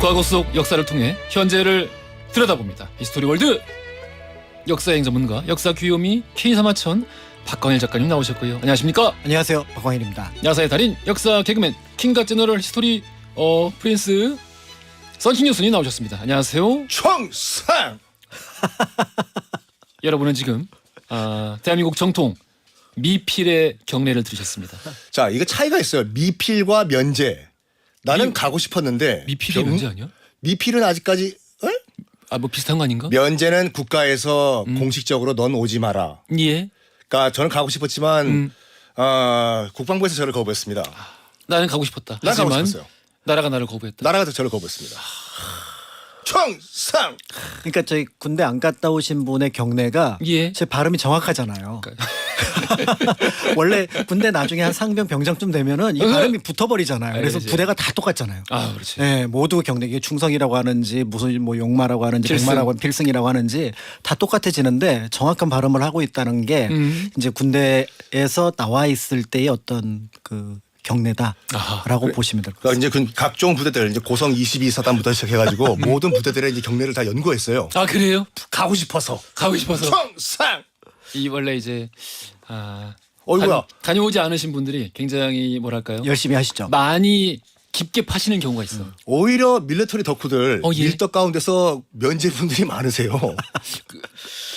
과거 속 역사를 통해 현재를 들여다봅니다. 히스토리 월드 역사여행 전문가 역사 귀요미 K3하천 박광일 작가님 나오셨고요. 안녕하십니까? 안녕하세요, 박광일입니다. 야사의 달인 역사 개그맨 킹갓 제너럴 히스토리 프린스 선신 교수님 나오셨습니다. 안녕하세요. 총상. 여러분은 지금 대한민국 정통 미필의 경례를 들으셨습니다. 자, 이거 차이가 있어요. 미필과 면제. 나는 가고 싶었는데 미필이 면제 아니야? 미필은 아직까지 뭐 비슷한 거 아닌가? 면제는 국가에서 공식적으로 넌 오지 마라. 예. 그러니까 저는 가고 싶었지만 국방부에서 저를 거부했습니다. 나는 가고 싶었다. 난 가고 하지만 싶었어요. 나라가 나를 거부했다. 나라가 저를 거부했습니다. 총상. 그러니까 저희 군대 안 갔다 오신 분의 경례가 예. 제 발음이 정확하잖아요. 원래 군대 나중에 한 상병 병장쯤 되면은 이 발음이 붙어버리잖아요. 그래서 그렇지. 부대가 다 똑같잖아요. 그렇지. 네, 모두 경례, 이게 충성이라고 하는지 무슨 뭐 용마라고 하는지 필승. 백마라고 하는 필승이라고 하는지 다 똑같아지는데 정확한 발음을 하고 있다는 게 이제 군대에서 나와 있을 때의 어떤 그 경례다라고 보시면 될 것 같습니다. 그러니까 이제 각종 부대들 이제 고성 22사단부터 시작해가지고 모든 부대들의 이제 경례를 다 연구했어요. 그래요? 가고 싶어서. 가고 싶어서. 총상. 이 원래 이제 어이구야. 다녀오지 않으신 분들이 굉장히 뭐랄까요? 열심히 하시죠. 많이 깊게 파시는 경우가 있어. 오히려 밀리터리 덕후들 예. 밀떡 가운데서 면제분들이 많으세요.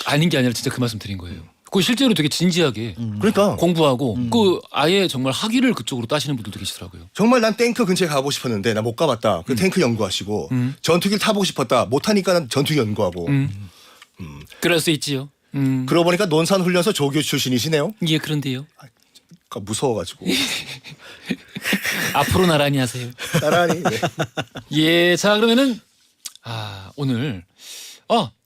아닌 게 아니라 진짜 그 말씀 드린 거예요. 그 실제로 되게 진지하게 그러니까 공부하고 그 아예 정말 학위를 그쪽으로 따시는 분들도 계시더라고요. 정말 난 탱크 근처에 가고 싶었는데 나 못 가봤다. 그 탱크 연구하시고 전투기를 타보고 싶었다. 못 타니까 난 전투기 연구하고. 그럴 수 있지요. 그러고 보니까 논산훈련소 조교 출신이시네요. 예, 그런데요. 그러니까 무서워가지고. 앞으로 나란히 하세요. 나란히. 네. 예, 자 그러면은 오늘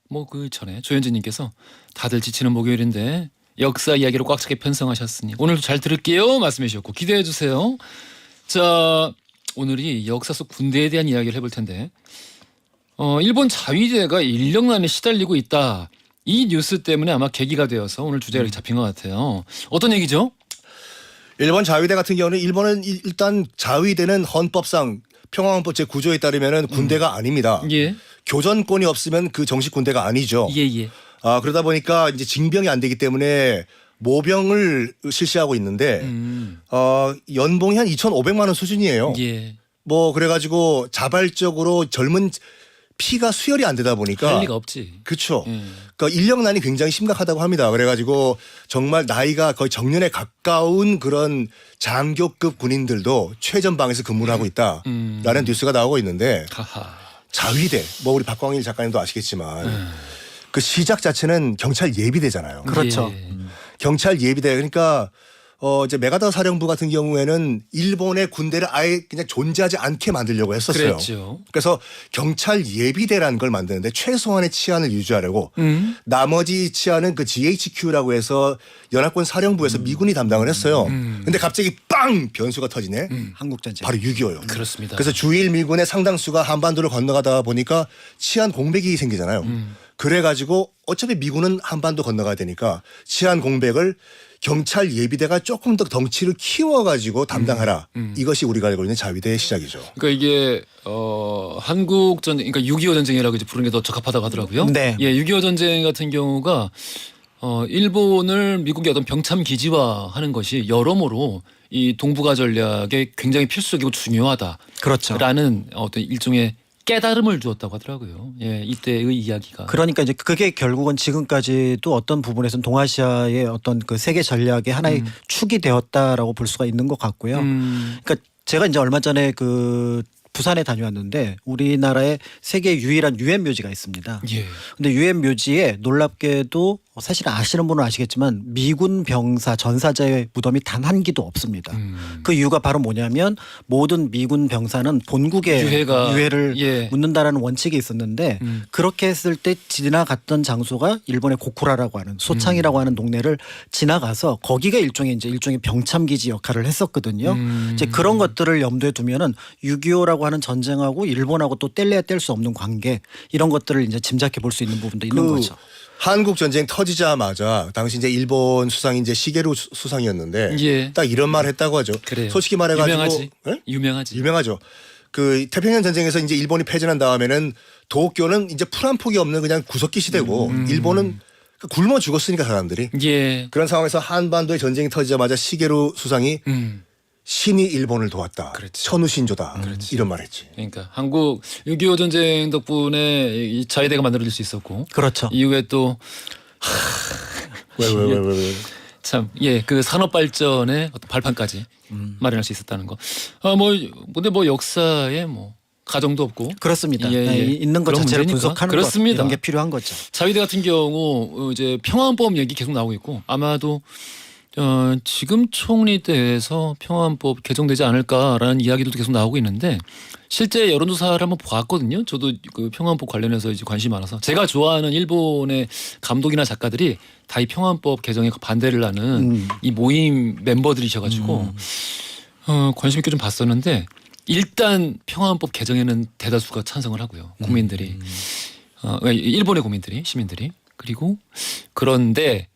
뭐 그 전에 조현진님께서 다들 지치는 목요일인데 역사 이야기로 꽉 차게 편성하셨으니 오늘도 잘 들을게요 말씀해 주셨고 기대해 주세요. 자 오늘이 역사 속 군대에 대한 이야기를 해볼 텐데 일본 자위대가 인력난에 시달리고 있다. 이 뉴스 때문에 아마 계기가 되어서 오늘 주제가 이렇게 잡힌 것 같아요. 어떤 얘기죠? 일본 자위대 같은 경우는 일본은 일단 자위대는 헌법상 평화헌법 제9조에 따르면 군대가 아닙니다. 예. 교전권이 없으면 그 정식 군대가 아니죠. 예. 그러다 보니까 이제 징병이 안 되기 때문에 모병을 실시하고 있는데 연봉이 한 2,500만 원 수준이에요. 예. 뭐 그래가지고 자발적으로 젊은 피가 수혈이 안 되다 보니까 할 리가 없지. 그렇죠. 그러니까 인력난이 굉장히 심각하다고 합니다. 그래가지고 정말 나이가 거의 정년에 가까운 그런 장교급 군인들도 최전방에서 근무를 하고 있다라는 뉴스가 나오고 있는데 하하. 자위대 뭐 우리 박광일 작가님도 아시겠지만 그 시작 자체는 경찰 예비대잖아요. 그렇죠. 예. 경찰 예비대 그러니까 이제 메가더 사령부 같은 경우에는 일본의 군대를 아예 그냥 존재하지 않게 만들려고 했었어요. 그랬죠. 그래서 경찰 예비대라는 걸 만드는데 최소한의 치안을 유지하려고 나머지 치안은 그 GHQ라고 해서 연합군 사령부에서 미군이 담당을 했어요. 근데 갑자기 빵 변수가 터지네. 한국전쟁. 바로 6.25요. 그렇습니다. 그래서 주일 미군의 상당수가 한반도를 건너가다 보니까 치안 공백이 생기잖아요. 그래가지고 어차피 미군은 한반도 건너가야 되니까 치안 공백을 경찰 예비대가 조금 더 덩치를 키워가지고 담당하라. 이것이 우리가 알고 있는 자위대의 시작이죠. 그러니까 이게 한국 전쟁, 그러니까 6.25 전쟁이라고 이제 부르는 게 더 적합하다고 하더라고요. 네. 예, 6.25 전쟁 같은 경우가 일본을 미국의 어떤 병참 기지화하는 것이 여러모로 이 동북아 전략에 굉장히 필수적이고 중요하다라는 그렇죠. 어떤 일종의 깨달음을 주었다고 하더라고요. 예, 이때의 이야기가. 그러니까 이제 그게 결국은 지금까지도 어떤 부분에서는 동아시아의 어떤 그 세계 전략의 하나의 축이 되었다라고 볼 수가 있는 것 같고요. 그러니까 제가 이제 얼마 전에 그 부산에 다녀왔는데 우리나라에 세계 유일한 유엔 묘지가 있습니다. 예. 근데 유엔 묘지에 놀랍게도 사실 아시는 분은 아시겠지만 미군 병사 전사자의 무덤이 단 한 기도 없습니다. 그 이유가 바로 뭐냐면 모든 미군 병사는 본국에 유해를 예. 묻는다라는 원칙이 있었는데 그렇게 했을 때 지나갔던 장소가 일본의 고쿠라라고 하는 소창이라고 하는 동네를 지나가서 거기가 일종의 병참기지 역할을 했었거든요. 이제 그런 것들을 염두에 두면은 6.25라고 하는 전쟁하고 일본하고 또 뗄래야 뗄 수 없는 관계 이런 것들을 이제 짐작해 볼 수 있는 부분도 있는 거죠. 한국 전쟁 터지자마자 당시 이제 일본 수상이 이제 시게루 수상이었는데 예. 딱 이런 말 했다고 하죠. 그래요. 솔직히 말해가지고 유명하지. 예? 유명하지. 유명하죠. 그 태평양 전쟁에서 이제 일본이 패전한 다음에는 도쿄는 이제 풀 한 폭이 없는 그냥 구석기 시대고 일본은 굶어 죽었으니까 사람들이 예. 그런 상황에서 한반도의 전쟁이 터지자마자 시게루 수상이 음. 신이 일본을 도왔다. 그렇지. 천우신조다. 이런 말했지. 그러니까 한국 6.25 전쟁 덕분에 이 자위대가 만들어질 수 있었고 그렇죠. 이후에 또 왜? 참, 예, 그 산업 발전의 어떤 발판까지 마련할 수 있었다는 거. 근데 뭐 역사에 뭐 가정도 없고. 그렇습니다. 예, 네, 예. 있는 것 그런 자체를 문제니까. 분석하는 그렇습니다. 것 이런 게 필요한 거죠. 자위대 같은 경우 이제 평화헌법 얘기 계속 나오고 있고 아마도 지금 총리 때에서 평화헌법 개정되지 않을까라는 이야기도 계속 나오고 있는데 실제 여론조사를 한번 보았거든요. 저도 그 평화헌법 관련해서 이제 관심이 많아서 제가 좋아하는 일본의 감독이나 작가들이 다 이 평화헌법 개정에 반대를 하는 이 모임 멤버들이셔가지고 관심 있게 좀 봤었는데 일단 평화헌법 개정에는 대다수가 찬성을 하고요. 국민들이 일본의 국민들이 시민들이 그리고 그런데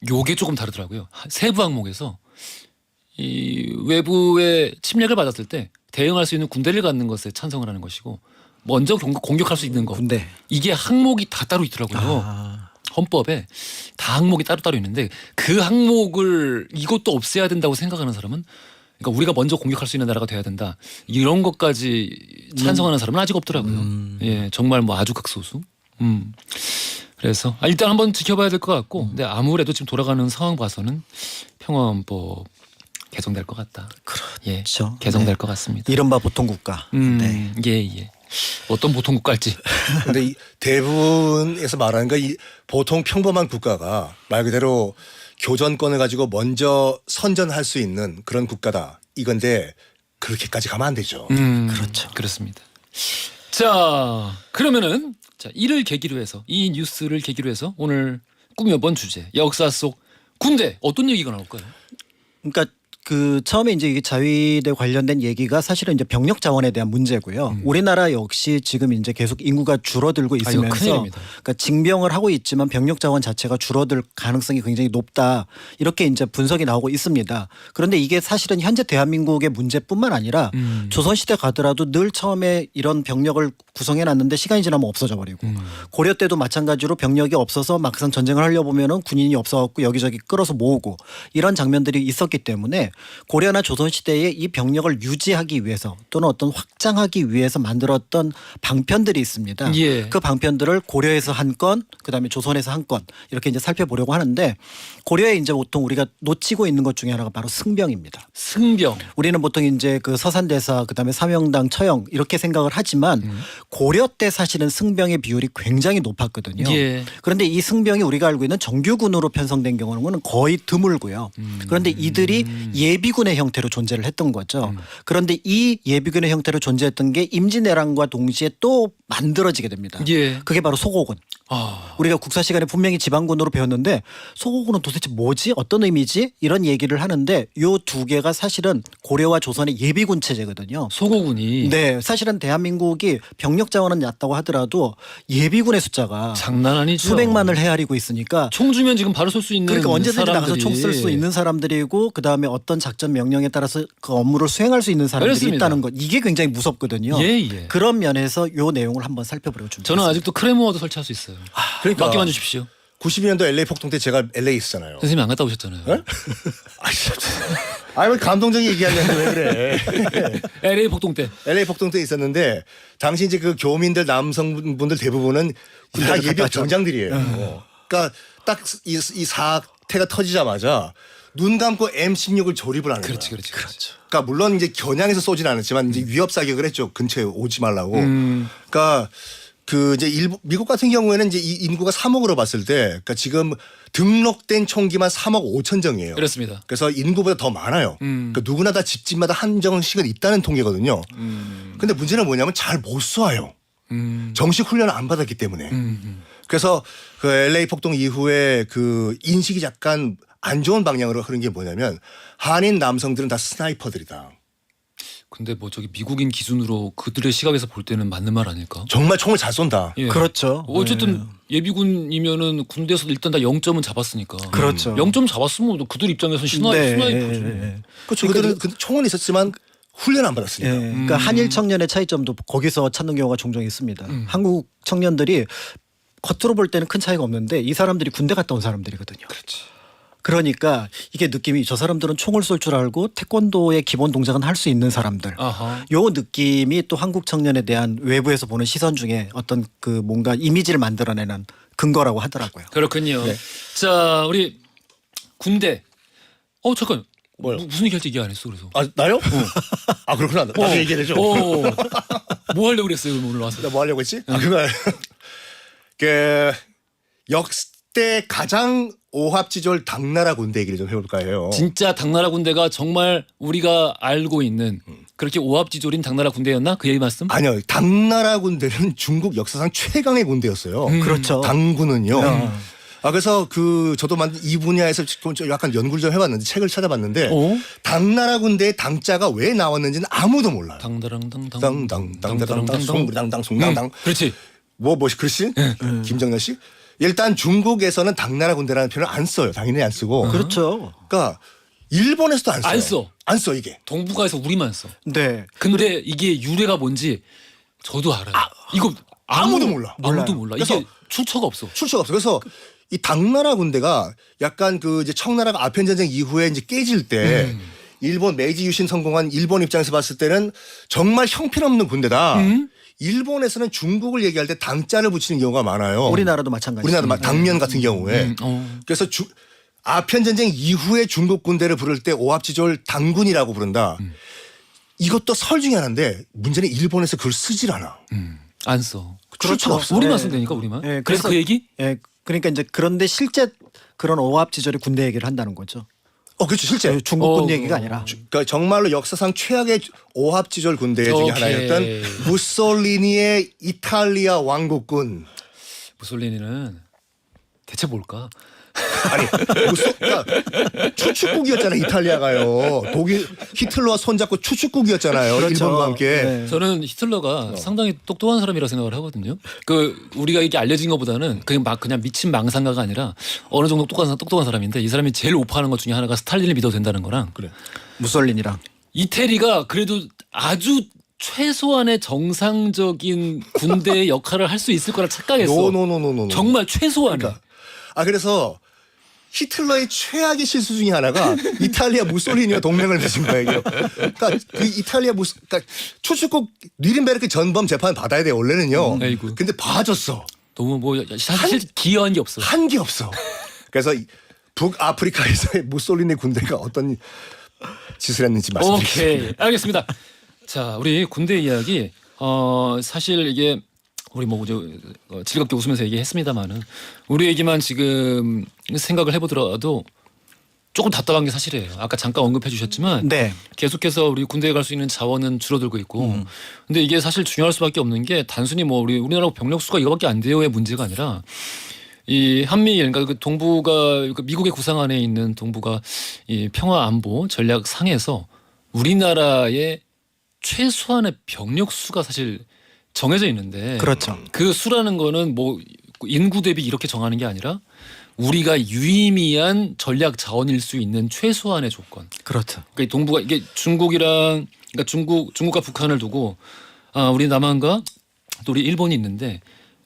요게 조금 다르더라고요. 세부 항목에서 이 외부의 침략을 받았을 때 대응할 수 있는 군대를 갖는 것에 찬성을 하는 것이고 먼저 공격할 수 있는 것 군대. 이게 항목이 다 따로 있더라고요. 헌법에 다 항목이 따로 있는데 그 항목을 이것도 없애야 된다고 생각하는 사람은 그러니까 우리가 먼저 공격할 수 있는 나라가 돼야 된다. 이런 것까지 찬성하는 사람은 아직 없더라고요. 예, 정말 뭐 아주 극소수. 그래서 일단 한번 지켜봐야 될 것 같고, 근데 아무래도 지금 돌아가는 상황 봐서는 평화헌법 개정될 것 같다. 예, 그렇죠. 개정될 네. 것 같습니다. 이른바 보통국가. 네. 예. 어떤 보통 국가일지. 근데 이 대부분에서 말하는 거 이 보통 평범한 국가가 말 그대로 교전권을 가지고 먼저 선전할 수 있는 그런 국가다. 이건데 그렇게까지 가면 안 되죠. 그렇죠. 그렇습니다. 자, 그러면은 이를 계기로 해서 이 뉴스를 계기로 해서 오늘 꾸며본 주제 역사 속 군대 어떤 얘기가 나올까요? 그러니까 그 처음에 이제 이게 자위대 관련된 얘기가 사실은 이제 병력 자원에 대한 문제고요. 우리나라 역시 지금 이제 계속 인구가 줄어들고 있으면서 큰일입니다. 그러니까 징병을 하고 있지만 병력 자원 자체가 줄어들 가능성이 굉장히 높다. 이렇게 이제 분석이 나오고 있습니다. 그런데 이게 사실은 현재 대한민국의 문제뿐만 아니라 조선시대 가더라도 늘 처음에 이런 병력을 구성해 놨는데 시간이 지나면 없어져 버리고 고려 때도 마찬가지로 병력이 없어서 막상 전쟁을 하려 보면은 군인이 없어갖고 여기저기 끌어서 모으고 이런 장면들이 있었기 때문에 고려나 조선시대에 이 병력을 유지하기 위해서 또는 어떤 확장하기 위해서 만들었던 방편들이 있습니다. 예. 그 방편들을 고려에서 한 건, 그다음에 조선에서 한 건 이렇게 이제 살펴보려고 하는데 고려에 이제 보통 우리가 놓치고 있는 것 중에 하나가 바로 승병입니다. 승병. 우리는 보통 이제 그 서산대사 그다음에 사명당 처형 이렇게 생각을 하지만 고려 때 사실은 승병의 비율이 굉장히 높았거든요. 예. 그런데 이 승병이 우리가 알고 있는 정규군으로 편성된 경우는 거의 드물고요. 그런데 이들이 예비군의 형태로 존재를 했던 거죠. 그런데 이 예비군의 형태로 존재했던 게 임진왜란과 동시에 또 만들어지게 됩니다. 예. 그게 바로 소고군. 우리가 국사 시간에 분명히 지방군으로 배웠는데 소고군은 도대체 뭐지? 어떤 의미지? 이런 얘기를 하는데 요 두 개가 사실은 고려와 조선의 예비군 체제거든요. 소고군이 네, 사실은 대한민국이 병력 자원은 얕다고 하더라도 예비군의 숫자가 장난 아니죠. 수백만을 헤아리고 있으니까 총 주면 지금 바로 쏠 수 있는 그러니까 언제든지 사람들이. 나가서 총 쓸 수 있는 사람들이고 그다음에 어떤 작전 명령에 따라서 그 업무를 수행할 수 있는 사람들이 그렇습니다. 있다는 것 이게 굉장히 무섭거든요. 예. 그런 면에서 요 내용을 한번 살펴보려고 준비했습니다. 저는 아직도 크레모어도 설치할 수 있어요. 그러니까 맡겨만 주십시오. 92년도 LA 폭동 때 제가 LA 있었잖아요. 선생님 안 갔다 오셨잖아요. 아니 왜 감동적인 얘기하냐고 왜 그래. LA 폭동 때. LA 폭동 때 있었는데 당시 이제 그 교민들 남성분들 대부분은 다 예비역 정장들이에요. 그러니까 딱 이 사태가 터지자마자 눈 감고 M16을 조립을 하는 거예요. 그렇지. 그러니까 물론 이제 겨냥해서 쏘진 않았지만 이제 위협 사격을 했죠. 근처에 오지 말라고. 그러니까 그 이제 미국 같은 경우에는 이제 이 인구가 3억으로 봤을 때, 그러니까 지금 등록된 총기만 3억 5천 정이에요. 그렇습니다. 그래서 인구보다 더 많아요. 그러니까 누구나 다 집집마다 한정씩은 있다는 통계거든요. 근데 문제는 뭐냐면 잘 못 쏴요. 정식 훈련을 안 받았기 때문에. 그래서 그 LA 폭동 이후에 그 인식이 약간 안 좋은 방향으로 흐른 게 뭐냐면 한인 남성들은 다 스나이퍼들이다. 근데 뭐 저기 미국인 기준으로 그들의 시각에서 볼 때는 맞는 말 아닐까? 정말 총을 잘 쏜다. 예. 그렇죠. 어쨌든 예비군이면은 군대에서 일단 다 0점은 잡았으니까. 그렇죠. 0점 잡았으면 그들 입장에서는 스나이퍼죠. 그렇죠. 그들은 총은 있었지만 훈련 안 받았으니까. 예, 그러니까 한일 청년의 차이점도 거기서 찾는 경우가 종종 있습니다. 한국 청년들이 겉으로 볼 때는 큰 차이가 없는데 이 사람들이 군대 갔다 온 사람들이거든요. 그렇지. 그러니까 이게 느낌이 저 사람들은 총을 쏠 줄 알고 태권도의 기본 동작은 할 수 있는 사람들. 아하. 요 느낌이 또 한국 청년에 대한 외부에서 보는 시선 중에 어떤 그 뭔가 이미지를 만들어내는 근거라고 하더라고요. 그렇군요. 네. 자, 우리 군대. 잠깐. 뭐요? 무슨 얘기 할지 얘기 안 했어 그래서. 아 나요? 아 그렇구나. 나도 얘기를 해줘. 뭐 하려고 그랬어요 그럼 오늘 와서? 나 뭐 하려고 했지? 아 그거 그 역대 가장 오합지졸 당나라 군대 얘기를 좀 해볼까 해요. 진짜 당나라 군대가 정말 우리가 알고 있는 그렇게 오합지졸인 당나라 군대였나? 그 얘기 말씀? 아니요. 당나라 군대는 중국 역사상 최강의 군대였어요. 그렇죠. 당군은요. 그래서 그 저도 이 분야에서 좀 약간 연구를 좀 해봤는데 책을 찾아봤는데 당나라 군대의 당자가 왜 나왔는지는 아무도 몰라요. 당당당당당당 송당당 송당당. 그렇지. 뭐시 글씨? 김정년 씨? 일단 중국에서는 당나라 군대라는 표현을 안 써요. 당연히 안 쓰고. 그렇죠. 그러니까 일본에서도 안 써요. 안 써. 안 써 이게. 동북아에서 우리만 써. 네. 근데 이게 유래가 뭔지 저도 알아요. 이거 아무도 몰라. 아무도 몰라. 이게 그래서 출처가 없어. 출처가 없어. 그래서 이 당나라 군대가 약간 그 이제 청나라가 아편 전쟁 이후에 이제 깨질 때 일본 메이지 유신 성공한 일본 입장에서 봤을 때는 정말 형편없는 군대다. 일본에서는 중국을 얘기할 때 당자를 붙이는 경우가 많아요. 우리나라도 마찬가지. 우리나라 당면 같은 경우에. 그래서 아편 전쟁 이후에 중국 군대를 부를 때 오합지졸 당군이라고 부른다. 이것도 설 중에 하나인데 문제는 일본에서 그걸 쓰질 않아. 안 써. 출처가 없어. 우리만 네. 쓴다니까 우리만. 네, 그래서 그 얘기? 예. 그러니까 이제 그런데 실제 그런 오합지졸의 군대 얘기를 한다는 거죠. 그렇죠. 실제. 중국군 얘기가 아니라. 그러니까 정말로 역사상 최악의 오합지졸 군대 중에 오케이. 하나였던 무솔리니의 이탈리아 왕국군. 무솔리니는 대체 뭘까? 아니, 그러니까 추축국이었잖아요. 이탈리아가요. 독일 히틀러와 손잡고 추축국이었잖아요. 그렇죠. 일본과 함께. 네. 저는 히틀러가 상당히 똑똑한 사람이라 생각을 하거든요. 그 우리가 이게 알려진 것보다는 그냥 미친 망상가가 아니라 어느 정도 똑똑한 사람인데 이 사람이 제일 오파하는 것 중에 하나가 스탈린을 믿어도 된다는 거랑 그래. 무솔리니랑. 이태리가 그래도 아주 최소한의 정상적인 군대의 역할을 할 수 있을 거라 착각했어. 노노노노노. 정말 최소한의. 그러니까. 그래서 히틀러의 최악의 실수 중에 하나가 이탈리아 무솔리니와 동맹을 맺은 거예요. 그러니까 그 이탈리아 그러니까 추축국 뉘른베르크 전범 재판 받아야 돼 원래는요. 아이고. 근데 봐줬어. 너무 뭐 사실 기여한 게 없어. 한 게 없어. 그래서 북아프리카에서의 무솔리니 군대가 어떤 짓을 했는지 말씀드릴게요. 오케이, 알겠습니다. 자, 우리 군대 이야기 사실 이게 우리 뭐 즐겁게 웃으면서 얘기했습니다만은 우리 얘기만 지금 생각을 해보더라도 조금 답답한 게 사실이에요. 아까 잠깐 언급해 주셨지만 네. 계속해서 우리 군대에 갈 수 있는 자원은 줄어들고 있고 근데 이게 사실 중요할 수밖에 없는 게 단순히 뭐 우리나라 병력 수가 이거밖에 안 돼요의 문제가 아니라 이 한미일 그러니까 그 동북아 그 미국의 구상 안에 있는 동북아 이 평화 안보 전략 상에서 우리나라의 최소한의 병력 수가 사실 정해져 있는데 그렇죠. 그 수라는 거는 뭐 인구 대비 이렇게 정하는 게 아니라 우리가 유의미한 전략 자원일 수 있는 최소한의 조건. 그렇죠. 그러니까 이 동북아 이게 중국이랑 그러니까 중국과 북한을 두고 우리 남한과 또 우리 일본이 있는데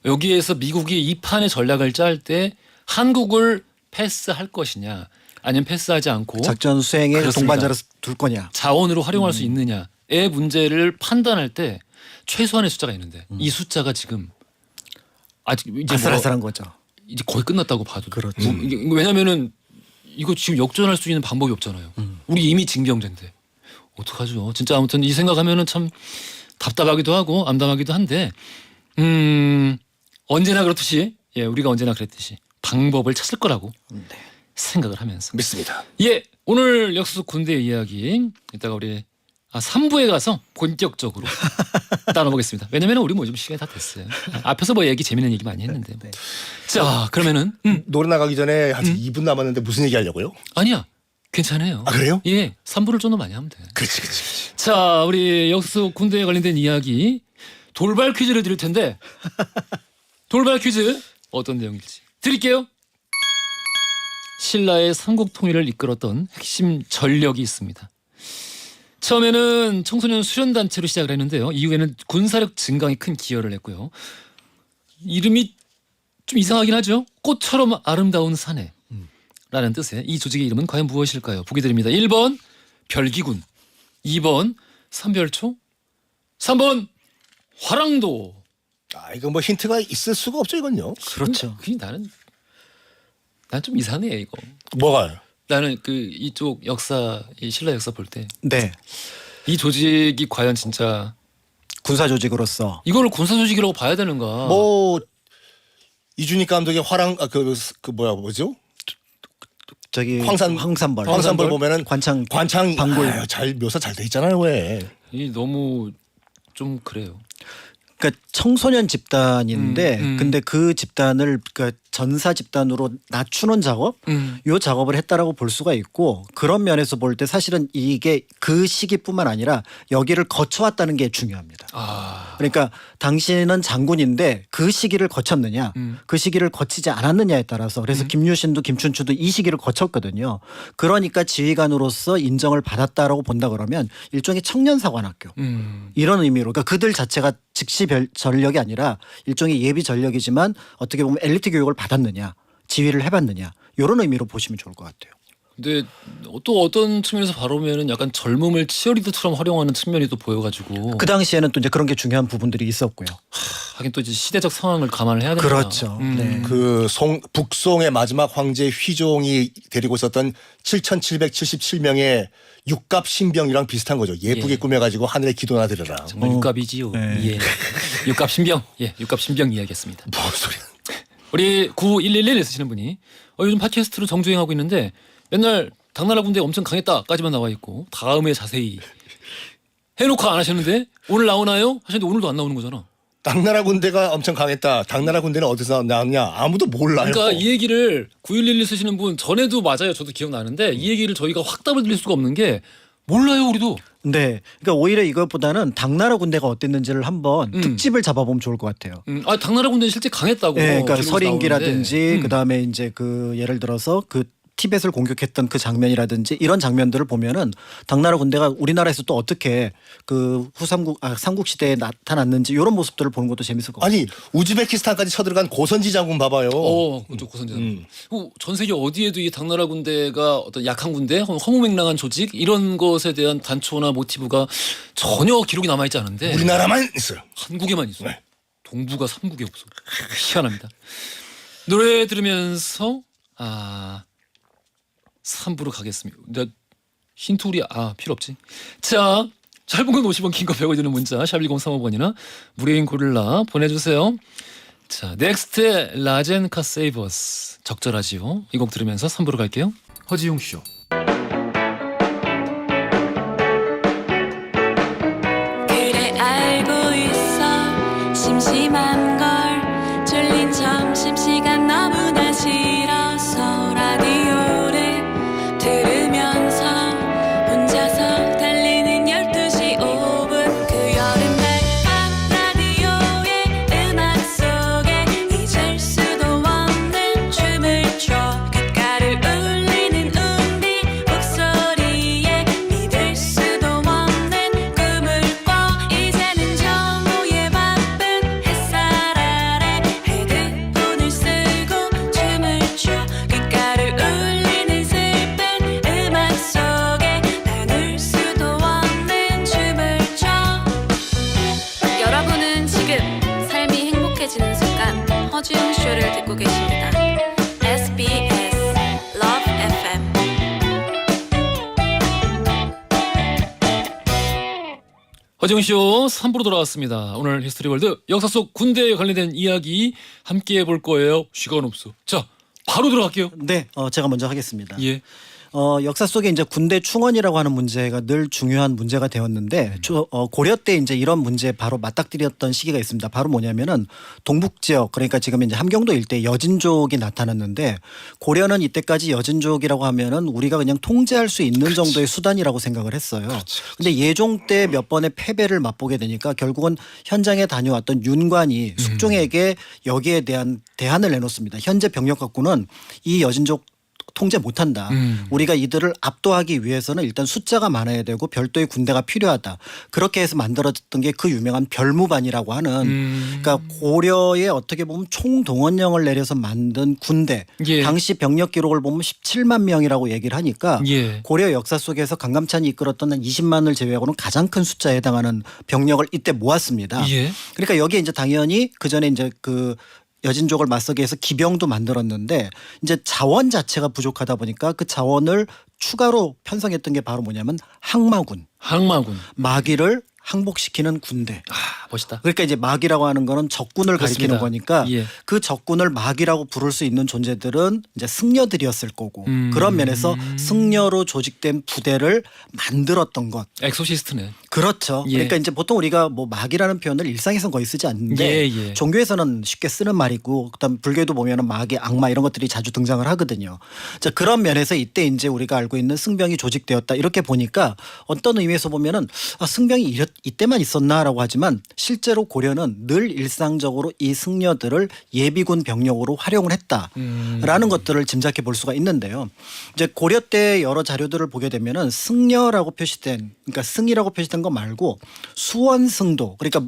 여기에서 미국이 이 판의 전략을 짤 때 한국을 패스할 것이냐 아니면 패스하지 않고 작전 수행에 그렇습니다. 동반자로 둘 거냐. 자원으로 활용할 수 있느냐의 문제를 판단할 때 최소한의 숫자가 있는데 이 숫자가 지금 아직 이제 아슬아슬한 거죠. 이제 거의 끝났다고 봐도 그렇죠. 왜냐면은 이거 지금 역전할 수 있는 방법이 없잖아요. 우리 이미 징병제인데 어떡하죠? 진짜 아무튼 이 생각하면은 참 답답하기도 하고 암담하기도 한데 언제나 그렇듯이 우리가 언제나 그랬듯이 방법을 찾을 거라고 생각을 하면서 믿습니다. 오늘 역수속 군대 이야기 이따가 우리 3부에 가서 본격적으로 따라보겠습니다. 왜냐면 우리 뭐 좀 시간이 다 됐어요. 앞에서 뭐 얘기 재밌는 얘기 많이 했는데. 뭐. 자 그러면은 노래 나가기 전에 한 2분 남았는데 무슨 얘기 하려고요? 아니야 괜찮아요. 아 그래요? 3부를 좀 더 많이 하면 돼. 그렇지. 자 우리 역수속 군대에 관련된 이야기 돌발 퀴즈를 드릴 텐데 돌발 퀴즈 어떤 내용일지 드릴게요. 신라의 삼국 통일을 이끌었던 핵심 전력이 있습니다. 처음에는 청소년 수련단체로 시작을 했는데요. 이후에는 군사력 증강에 큰 기여를 했고요. 이름이 좀 이상하긴 하죠. 꽃처럼 아름다운 사내 라는 뜻의 이 조직의 이름은 과연 무엇일까요? 보기 드립니다. 1번 별기군, 2번 삼별초, 3번 화랑도. 이거 뭐 힌트가 있을 수가 없죠 이건요. 그렇죠. 난 좀 이상해 이거. 뭐가요? 나는 이쪽 역사, 이 신라 역사 볼 때 이 네. 조직이 과연 진짜 군사 조직으로서 이거를 군사 조직이라고 봐야 되는가? 뭐 이준익 감독의 화랑 뭐죠? 저기 황산벌 보면은 관창 방골 잘 묘사 잘 돼 있잖아요 왜? 이 너무 좀 그래요. 그러니까 청소년 집단인데 근데 그 집단을 그러니까 전사 집단으로 낮추는 작업 요 작업을 했다라고 볼 수가 있고 그런 면에서 볼 때 사실은 이게 그 시기뿐만 아니라 여기를 거쳐왔다는 게 중요합니다. 그러니까 당신은 장군인데 그 시기를 거쳤느냐 그 시기를 거치지 않았느냐에 따라서 그래서 김유신도 김춘추도 이 시기를 거쳤거든요. 그러니까 지휘관으로서 인정을 받았다라고 본다 그러면 일종의 청년사관학교 이런 의미로 그러니까 그들 자체가 즉시 전력이 아니라 일종의 예비 전력이지만 어떻게 보면 엘리트 교육을 받았느냐 지휘를 해봤느냐 이런 의미로 보시면 좋을 것 같아요. 근데 또 어떤 측면에서 바로면은 약간 젊음을 치어리더처럼 활용하는 측면이 또 보여가지고 그 당시에는 또 이제 그런 게 중요한 부분들이 있었고요. 하긴 또 이제 시대적 상황을 감안을 해야 되니까. 그렇죠. 네. 그 북송의 마지막 황제 휘종이 데리고 있었던 7,777명의 육갑 신병이랑 비슷한 거죠. 예쁘게 꾸며가지고 하늘에 기도나 드려라. 정말 육갑이지요. 네. 육갑 신병. 육갑 신병 이야기했습니다. 뭔 소리야? 우리 9111 쓰시는 분이 요즘 팟캐스트로 정주행하고 있는데 맨날 당나라 군대 엄청 강했다까지만 나와 있고 다음에 자세히 해놓고 안 하셨는데 오늘 나오나요? 하셨는데 오늘도 안 나오는 거잖아. 당나라 군대가 엄청 강했다. 당나라 군대는 어디서 나왔냐? 아무도 몰라요. 그러니까 이 얘기를 9111 쓰시는 분 전에도 맞아요. 저도 기억나는데 이 얘기를 저희가 확 답을 드릴 수가 없는 게 몰라요 우리도. 네, 그러니까 오히려 이것보다는 당나라 군대가 어땠는지를 한번 특집을 잡아보면 좋을 것 같아요. 당나라 군대는 실제 강했다고. 네, 그러니까 기록에서 서린기라든지 나오는데. 그다음에 이제 그 예를 들어서 그 티벳을 공격했던 그 장면이라든지 이런 장면들을 보면은 당나라 군대가 우리나라에서 또 어떻게 그 삼국 시대에 나타났는지 이런 모습들을 보는 것도 재밌을 것 같아요. 아니 우즈베키스탄까지 쳐들어간 고선지 장군 봐봐요. 그쪽 고선장. 전 세계 어디에도 이 당나라 군대가 어떤 약한 군대, 허무맹랑한 조직 이런 것에 대한 단초나 모티브가 전혀 기록이 남아 있지 않은데 우리나라만 있어요. 한국에만 있어. 네. 동부가 삼국에 없어. 희한합니다. 노래 들으면서 3부로 가겠습니다. 힌트 우리 필요 없지. 자, 짧은 건 50원, 긴 거 100원 드는 문자 샵1035번이나 무료인 고릴라 보내주세요. 자, 넥스트의 라젠카 세이버스 적절하지요. 이 곡 들으면서 3부로 갈게요. 허지용 쇼. 그래 알고 있어 심심한 걸 졸린 점심시간 너무나 싫어서 라디오를 들으면서 혼자서 달리는 12시 5분 그 여름날 밤 라디오의 음악 속에 잊을 수도 없는 춤을 춰 귓가를 울리는 우리 목소리에 믿을 수도 없는 꿈을 꿔 이제는 정오의 바쁜 햇살 아래 헤드폰을 쓰고 춤을 춰 귓가를 울리는 슬픈 음악 속에 나눌 수도 없는 춤을 춰 여러분은 지금 삶이 행복해지는 순간 허지웅 쇼를 듣고 계십니다. SBS Love FM 허지웅쇼 3부로 돌아왔습니다. 오늘 히스토리월드 역사 속 군대에 관련된 이야기 함께 해볼 거예요. 시간 없어. 자, 바로 들어갈게요. 네, 제가 먼저 하겠습니다. 예. 역사 속에 이제 군대 충원이라고 하는 문제가 늘 중요한 문제가 되었는데 고려 때 이제 이런 문제에 바로 맞닥뜨렸던 시기가 있습니다. 바로 뭐냐면은 동북 지역, 그러니까 지금 이제 함경도 일대 여진족이 나타났는데, 고려는 이때까지 여진족이라고 하면은 우리가 그냥 통제할 수 있는 정도의 수단이라고 생각을 했어요. 근데 예종 때 몇 번의 패배를 맛보게 되니까 결국은 현장에 다녀왔던 윤관이 숙종에게 여기에 대한 대안을 내놓습니다. 현재 병력 갖고는 이 여진족 통제 못한다. 우리가 이들을 압도하기 위해서는 일단 숫자가 많아야 되고 별도의 군대가 필요하다. 그렇게 해서 만들어졌던 게 그 유명한 별무반이라고 하는 그러니까 고려에 어떻게 보면 총동원령을 내려서 만든 군대. 예. 당시 병력 기록을 보면 17만 명이라고 얘기를 하니까 예. 고려 역사 속에서 강감찬이 이끌었던 한 20만을 제외하고는 가장 큰 숫자에 해당하는 병력을 이때 모았습니다. 예. 그러니까 여기에 이제 당연히 그 전에 이제 그 여진족을 맞서기 위해서 기병도 만들었는데 이제 자원 자체가 부족하다 보니까 그 자원을 추가로 편성했던 게 바로 뭐냐면 항마군. 항마군. 마귀를 항복시키는 군대. 아, 멋있다. 그러니까 이제 마귀라고 하는 거는 적군을 그렇습니다. 가리키는 거니까 예. 그 적군을 마귀라고 부를 수 있는 존재들은 이제 승려들이었을 거고 그런 면에서 승려로 조직된 부대를 만들었던 것. 엑소시스트네. 그렇죠. 예. 그러니까 이제 보통 우리가 뭐 마귀라는 표현을 일상에서는 거의 쓰지 않는데 예, 예. 종교에서는 쉽게 쓰는 말이고, 그다음 불교도 보면은 마귀, 악마 이런 것들이 자주 등장을 하거든요. 자, 그런 면에서 이때 이제 우리가 알고 있는 승병이 조직되었다 이렇게 보니까 어떤 의미에서 보면은 승병이 이때만 있었나라고 하지만 실제로 고려는 늘 일상적으로 이 승려들을 예비군 병력으로 활용을 했다라는 것들을 짐작해 볼 수가 있는데요. 이제 고려 때 여러 자료들을 보게 되면은 승려라고 표시된, 그러니까 승이라고 표시된 거 말고 수원승도, 그러니까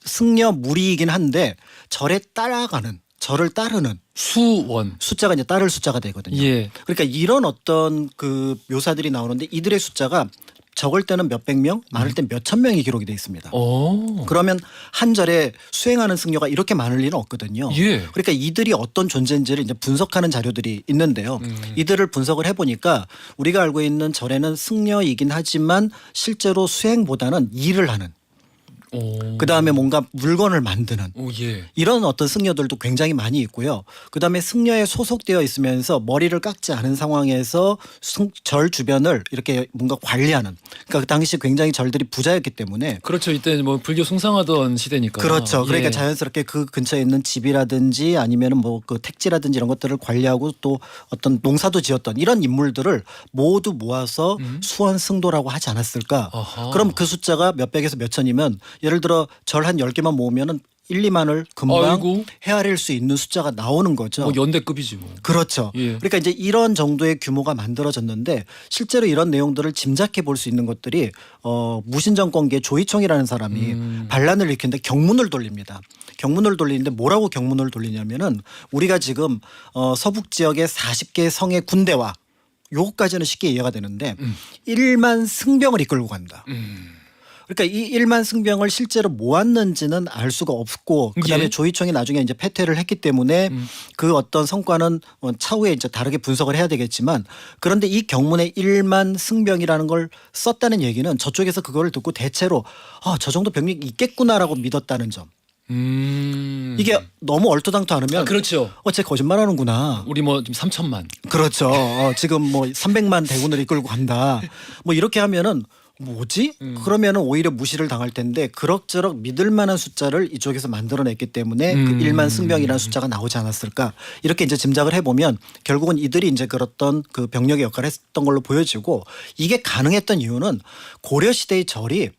승려 무리이긴 한데 절에 따라가는, 절을 따르는 수원. 숫자가 이제 따를 숫자가 되거든요. 예. 그러니까 이런 어떤 그 묘사들이 나오는데 이들의 숫자가 적을 때는 몇백 명, 많을 땐 몇천 명이 기록이 돼 있습니다. 오. 그러면 한 절에 수행하는 승려가 이렇게 많을 리는 없거든요. 예. 그러니까 이들이 어떤 존재인지를 이제 분석하는 자료들이 있는데요. 이들을 분석을 해보니까 우리가 알고 있는 절에는 승려이긴 하지만 실제로 수행보다는 일을 하는, 오. 그다음에 뭔가 물건을 만드는 오, 예. 이런 어떤 승려들도 굉장히 많이 있고요. 그다음에 승려에 소속되어 있으면서 머리를 깎지 않은 상황에서 절 주변을 이렇게 뭔가 관리하는, 그러니까 그 당시 굉장히 절들이 부자였기 때문에 그렇죠. 이때 뭐 불교 숭상하던 시대니까. 그렇죠. 그러니까 예. 자연스럽게 그 근처에 있는 집이라든지 아니면은 뭐 그 택지라든지 이런 것들을 관리하고 또 어떤 농사도 지었던 이런 인물들을 모두 모아서 수원승도라고 하지 않았을까. 아하. 그럼 그 숫자가 몇백에서 몇천이면 예를 들어 절 한 10개만 모으면은 1, 2만을 금방 아이고. 헤아릴 수 있는 숫자가 나오는 거죠. 뭐 연대급이지 뭐. 그렇죠. 예. 그러니까 이제 이런 정도의 규모가 만들어졌는데 실제로 이런 내용들을 짐작해 볼 수 있는 것들이 무신정권기의 조이총이라는 사람이 반란을 일으키는데 경문을 돌립니다. 경문을 돌리는데 뭐라고 경문을 돌리냐면은 우리가 지금 서북 지역의 40개 성의 군대와 요거까지는 쉽게 이해가 되는데 1만 승병을 이끌고 간다. 그러니까 이 1만 승병을 실제로 모았는지는 알 수가 없고, 그다음에 예. 조이총이 나중에 이제 패퇴를 했기 때문에 그 어떤 성과는 차후에 이제 다르게 분석을 해야 되겠지만, 그런데 이 경문에 1만 승병이라는 걸 썼다는 얘기는 저쪽에서 그걸 듣고 대체로 저 정도 병력이 있겠구나라고 믿었다는 점. 이게 너무 얼토당토 않으면 아, 그렇죠. 쟤 거짓말하는구나. 우리 뭐 지금 3천만. 그렇죠. 지금 뭐 300만 대군을 이끌고 간다. 뭐 이렇게 하면은 뭐지? 그러면은 오히려 무시를 당할 텐데 그럭저럭 믿을 만한 숫자를 이쪽에서 만들어냈기 때문에 그 1만 승병이라는 숫자가 나오지 않았을까? 이렇게 이제 짐작을 해보면 결국은 이들이 이제 그랬던 그 병력의 역할을 했던 걸로 보여지고, 이게 가능했던 이유는 고려 시대의 절이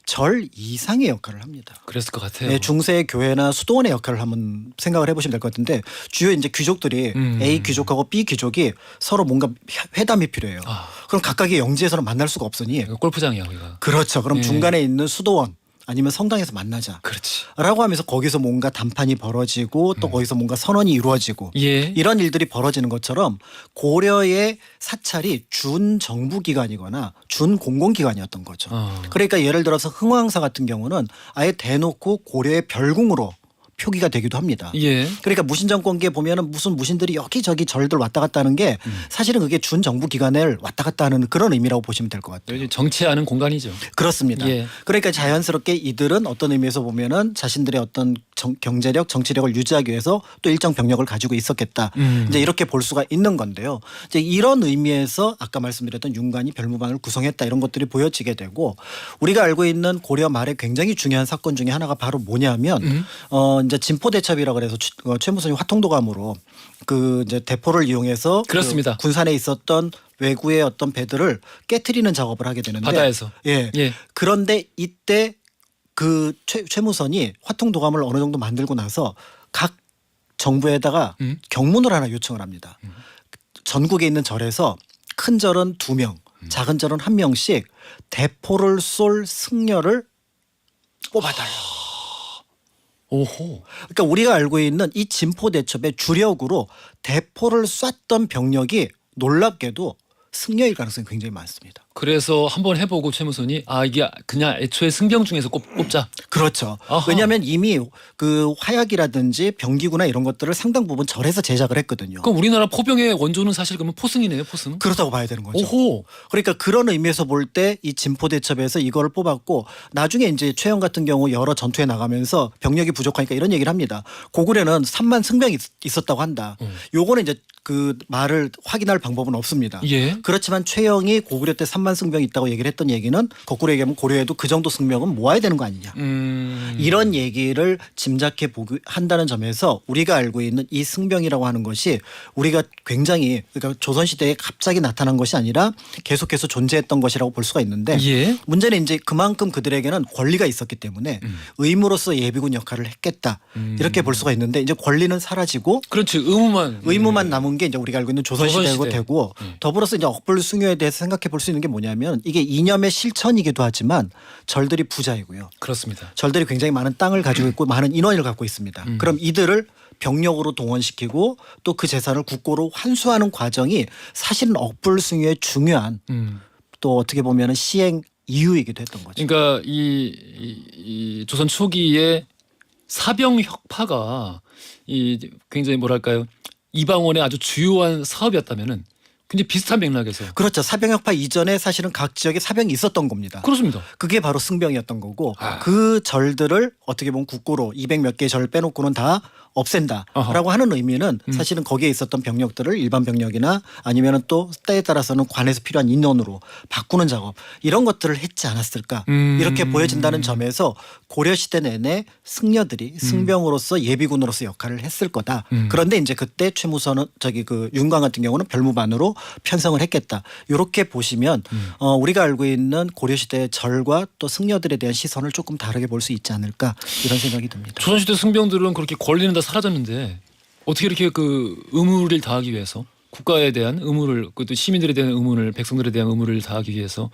절 이상의 역할을 합니다. 그랬을 것 같아요. 네, 중세의 교회나 수도원의 역할을 한번 생각을 해보시면 될 것 같은데, 주요 이제 귀족들이 A 귀족하고 B 귀족이 서로 뭔가 회담이 필요해요. 그럼 각각의 영지에서는 만날 수가 없으니 골프장이야 우리가. 그렇죠. 그럼 예. 중간에 있는 수도원 아니면 성당에서 만나자. 그렇지. 라고 하면서 거기서 뭔가 담판이 벌어지고 또 거기서 뭔가 선언이 이루어지고 예. 이런 일들이 벌어지는 것처럼 고려의 사찰이 준 정부기관이거나 준 공공기관이었던 거죠. 그러니까 예를 들어서 흥왕사 같은 경우는 아예 대놓고 고려의 별궁으로 표기가 되기도 합니다. 예. 그러니까 무신 정권기에 보면은 무슨 무신들이 여기저기 절들 왔다 갔다 하는 게 사실은 그게 준 정부 기관을 왔다 갔다 하는 그런 의미라고 보시면 될 것 같아요. 정치하는 공간이죠. 그렇습니다. 예. 그러니까 자연스럽게 이들은 어떤 의미에서 보면은 자신들의 어떤 경제력, 정치력을 유지하기 위해서 또 일정 병력을 가지고 있었겠다. 이제 이렇게 볼 수가 있는 건데요. 이제 이런 의미에서 아까 말씀드렸던 윤관이 별무반을 구성했다 이런 것들이 보여지게 되고 우리가 알고 있는 고려 말에 굉장히 중요한 사건 중에 하나가 바로 뭐냐면 이제 진포대첩이라고 해서 최무선이 화통도감으로 그 이제 대포를 이용해서 그렇습니다. 그 군산에 있었던 외구의 어떤 배들을 깨트리는 작업을 하게 되는데 바다에서. 예. 예. 그런데 이때 그 최무선이 화통도감을 어느 정도 만들고 나서 각 정부에다가 경문을 하나 요청을 합니다. 전국에 있는 절에서 큰 절은 2명, 작은 절은 1명씩 대포를 쏠 승려를 뽑아달라. 오호. 그러니까 우리가 알고 있는 이 진포대첩의 주력으로 대포를 쐈던 병력이 놀랍게도 승려일 가능성이 굉장히 많습니다. 그래서 한번 해보고 최무선이 이게 그냥 애초에 승병 중에서 뽑자. 그렇죠. 아하. 왜냐하면 이미 그 화약이라든지 병기구나 이런 것들을 상당 부분 절에서 제작을 했거든요. 그럼 우리나라 포병의 원조는 사실 그러면 포승이네요, 포승. 그렇다고 봐야 되는 거죠. 오호. 그러니까 그런 의미에서 볼 때 이 진포대첩에서 이거를 뽑았고 나중에 이제 최영 같은 경우 여러 전투에 나가면서 병력이 부족하니까 이런 얘기를 합니다. 고구려는 3만 승병이 있었다고 한다. 요거는 이제 그 말을 확인할 방법은 없습니다. 예. 그렇지만 최영이 고구려 때 3만 승병이 있다고 얘기를 했던 얘기는 거꾸로 얘기하면 고려에도 그 정도 승병은 모아야 되는 거 아니냐. 이런 얘기를 짐작해 보기 한다는 점에서 우리가 알고 있는 이 승병이라고 하는 것이 우리가 굉장히 그러니까 조선시대에 갑자기 나타난 것이 아니라 계속해서 존재했던 것이라고 볼 수가 있는데 예. 문제는 이제 그만큼 그들에게는 권리가 있었기 때문에 의무로서 예비군 역할을 했겠다. 이렇게 볼 수가 있는데 이제 권리는 사라지고 그렇지. 의무만 남은 게 이제 우리가 알고 있는 조선시대고 조선시대. 되고 더불어서 이제 억불숭유에 대해서 생각해 볼 수 있는 게 뭐냐면 이게 이념의 실천이기도 하지만 절들이 부자이고요. 그렇습니다. 절들이 굉장히 많은 땅을 가지고 있고 많은 인원을 갖고 있습니다. 그럼 이들을 병력으로 동원시키고 또 그 재산을 국고로 환수하는 과정이 사실은 억불숭유의 중요한 또 어떻게 보면 시행 이유이기도 했던 거죠. 그러니까 이 조선 초기에 사병 혁파가 이 굉장히 뭐랄까요 이방원의 아주 주요한 사업이었다면은 굉장히 비슷한 맥락에서 그렇죠. 사병혁파 이전에 사실은 각 지역에 사병이 있었던 겁니다. 그렇습니다. 그게 바로 승병이었던 거고 그 절들을 어떻게 보면 국고로 200 몇 개의 절을 빼놓고는 다 없앤다라고 하는 의미는 사실은 거기에 있었던 병력들을 일반 병력이나 아니면은 또 때에 따라서는 관에서 필요한 인원으로 바꾸는 작업 이런 것들을 했지 않았을까 이렇게 보여진다는 점에서 고려시대 내내 승려들이 승병으로서 예비군으로서 역할을 했을 거다. 그런데 이제 그때 최무선은 그 윤광 같은 경우는 별무반으로 편성을 했겠다. 이렇게 보시면 우리가 알고 있는 고려시대의 절과 또 승려들에 대한 시선을 조금 다르게 볼 수 있지 않을까 이런 생각이 듭니다. 조선시대 승병들은 그렇게 권리는 다 사라졌는데 어떻게 이렇게 그 의무를 다하기 위해서 국가에 대한 의무를 또 시민들에 대한 의무를 백성들에 대한 의무를 다하기 위해서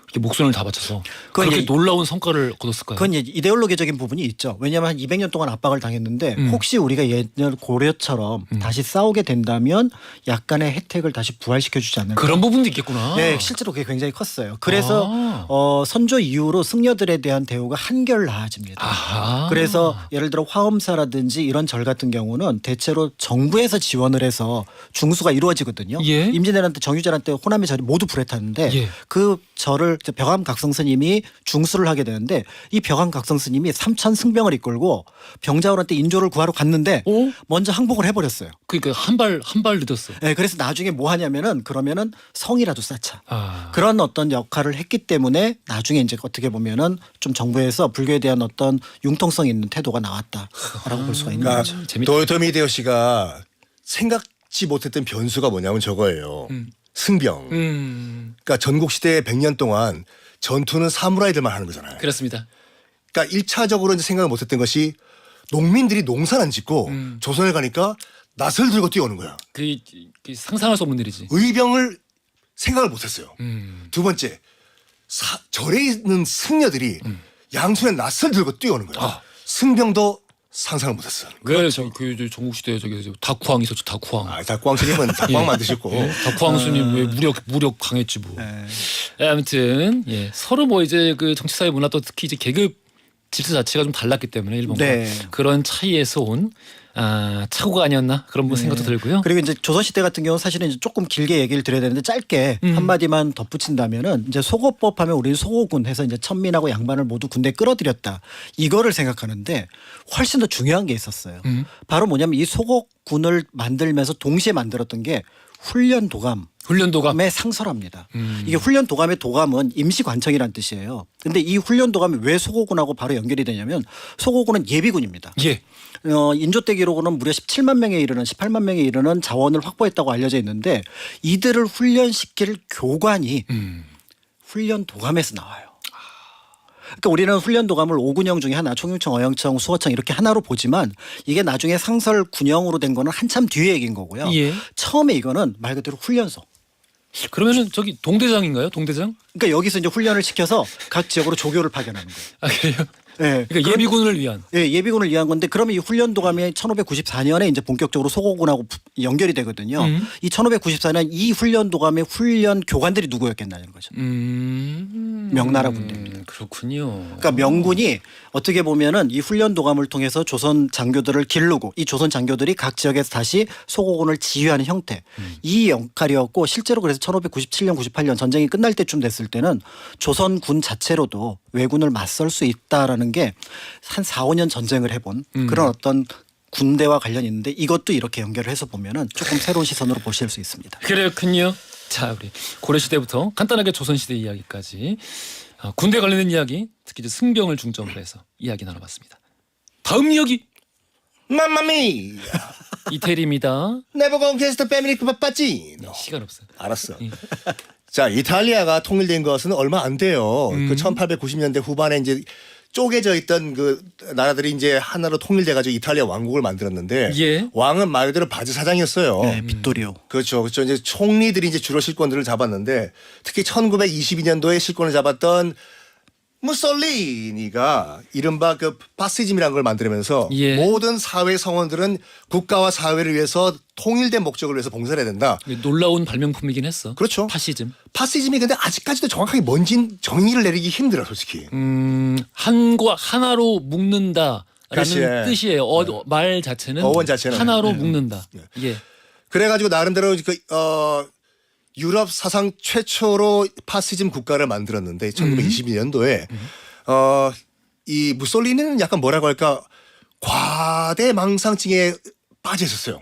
이렇게 목숨을 다 바쳐서 그렇게 이제 놀라운 성과를 거뒀을까요? 그건 이제 이데올로기적인 부분이 있죠. 왜냐하면 한 200년 동안 압박을 당했는데 혹시 우리가 예전 고려처럼 다시 싸우게 된다면 약간의 혜택을 다시 부활시켜주지 않을까. 그런 부분도 있겠구나. 네, 실제로 그게 굉장히 컸어요. 그래서 선조 이후로 승려들에 대한 대우가 한결 나아집니다. 아하. 그래서 예를 들어 화엄사라든지 이런 절 같은 경우는 대체로 정부에서 지원을 해서 중수가 이루어지거든요. 예. 임진왜란 때 정유재란 때 호남의 절이 모두 불에 탔는데 예. 그 절을 벽암각성 스님이 중수를 하게 되는데 이 벽암각성 스님이 3천 승병을 이끌고 병자호란때 인조를 구하러 갔는데 오? 먼저 항복을 해버렸어요. 그러니까 한 발 늦었어. 네, 그래서 나중에 뭐 하냐면은 그러면은 성이라도 쌓자. 아. 그런 어떤 역할을 했기 때문에 나중에 이제 어떻게 보면은 좀 정부에서 불교에 대한 어떤 융통성 있는 태도가 나왔다라고 볼 수가 있는 그러니까 거죠. 재밌다. 도요토미 히데요시가 생각지 못했던 변수가 뭐냐면 저거예요. 승병. 그러니까 전국 시대에 100년 동안 전투는 사무라이들만 하는 거잖아요. 그렇습니다. 그러니까 1차적으로 이제 생각을 못했던 것이 농민들이 농사를 안 짓고 조선에 가니까 낫을 들고 뛰어오는 거야. 그 상상할 수 없는 일이지. 의병을 생각을 못했어요. 두 번째 절에 있는 승려들이 양손에 낫을 들고 뛰어오는 거야. 승병도 상상을 못했어요. 왜 그 전국 시대에 저기 다쿠왕 있었죠. 다쿠왕. 닥광 스님은 닥광 만드셨고 다쿠왕 스님 왜 무력 강했지 뭐. 아무튼 예, 서로 뭐 이제 그 정치사회 문화 또 특히 이제 계급 질서 자체가 좀 달랐기 때문에 일본과 네. 그런 차이에서 온 착오가 아니었나 그런 생각도 들고요. 그리고 이제 조선시대 같은 경우는 사실은 이제 조금 길게 얘기를 드려야 되는데 짧게 한마디만 덧붙인다면은 이제 소고법 하면 우리는 소고군 해서 이제 천민하고 양반을 모두 군대에 끌어들였다. 이거를 생각하는데 훨씬 더 중요한 게 있었어요. 바로 뭐냐면 이 소고군을 만들면서 동시에 만들었던 게 훈련도감. 훈련도가 의 상설합니다. 이게 훈련도감의 도감은 임시관청이라는 뜻이에요. 근데 이 훈련도감이 왜 소고군하고 바로 연결이 되냐면 소고군은 예비군입니다. 예. 인조 때 기록으로는 무려 17만 명에 이르는 18만 명에 이르는 자원을 확보했다고 알려져 있는데 이들을 훈련시킬 교관이 훈련도감에서 나와요. 그러니까 우리는 훈련도감을 5군형 중에 하나, 총육청, 어영청, 수어청 이렇게 하나로 보지만 이게 나중에 상설 군형으로 된 거는 한참 뒤에 얘기인 거고요. 예. 처음에 이거는 말 그대로 훈련소. 그러면은 저기 동대장인가요? 동대장? 그러니까 여기서 이제 훈련을 시켜서 각 지역으로 조교를 파견하는 거예요. 아 그래요? 네. 그러니까 예비군을 위한. 예, 예비군을 위한 건데 그러면 이 훈련도감이 1594년에 이제 본격적으로 소고군하고 연결이 되거든요. 이 1594년 이 훈련도감의 훈련 교관들이 누구였겠냐는 거죠. 명나라 군대입니다. 그렇군요. 그러니까 명군이 어떻게 보면은 이 훈련도감을 통해서 조선 장교들을 기르고 이 조선 장교들이 각 지역에서 다시 소고군을 지휘하는 형태 이 역할이었고 실제로 그래서 1597년 98년 전쟁이 끝날 때쯤 됐을 때는 조선군 자체로도 왜군을 맞설 수 있다라는 게 한 4, 5년 전쟁을 해본 그런 어떤 군대와 관련이 있는데 이것도 이렇게 연결을 해서 보면은 조금 새로운 시선으로 보실 수 있습니다. 그렇군요. 자, 우리 고려시대부터 간단하게 조선시대 이야기까지 군대 관련된 이야기, 특히 이제 승병을 중점으로 해서 이야기 나눠봤습니다. 다음 이야기 맘마미 이태리입니다. 네버 건퀘스트 패밀리 빠빠지. 시간 없어요. 알았어. 자, 이탈리아가 통일된 것은 얼마 안 돼요. 그 1890년대 후반에 이제 쪼개져 있던 그 나라들이 이제 하나로 통일돼 가지고 이탈리아 왕국을 만들었는데 예. 왕은 말 그대로 바지 사장이었어요. 네, 빗도리오. 그렇죠. 그렇죠. 이제 총리들이 이제 주로 실권들을 잡았는데 특히 1922년도에 실권을 잡았던 무솔리니가 이른바 그 파시즘이라는 걸 만들면서 예. 모든 사회 성원들은 국가와 사회를 위해서 통일된 목적을 위해서 봉사를 해야 된다. 놀라운 발명품이긴 했어. 그렇죠. 파시즘. 파시즘이 근데 아직까지도 정확하게 뭔진 정의를 내리기 힘들어 솔직히. 한과 하나로 묶는다라는 그렇지. 뜻이에요. 말 자체는 어원 자체는. 하나로 묶는다. 예. 그래가지고 나름대로 유럽 사상 최초로 파시즘 국가를 만들었는데 1922년도에 이 무솔리니는 약간 뭐라고 할까 과대망상증에 빠져 있었어요.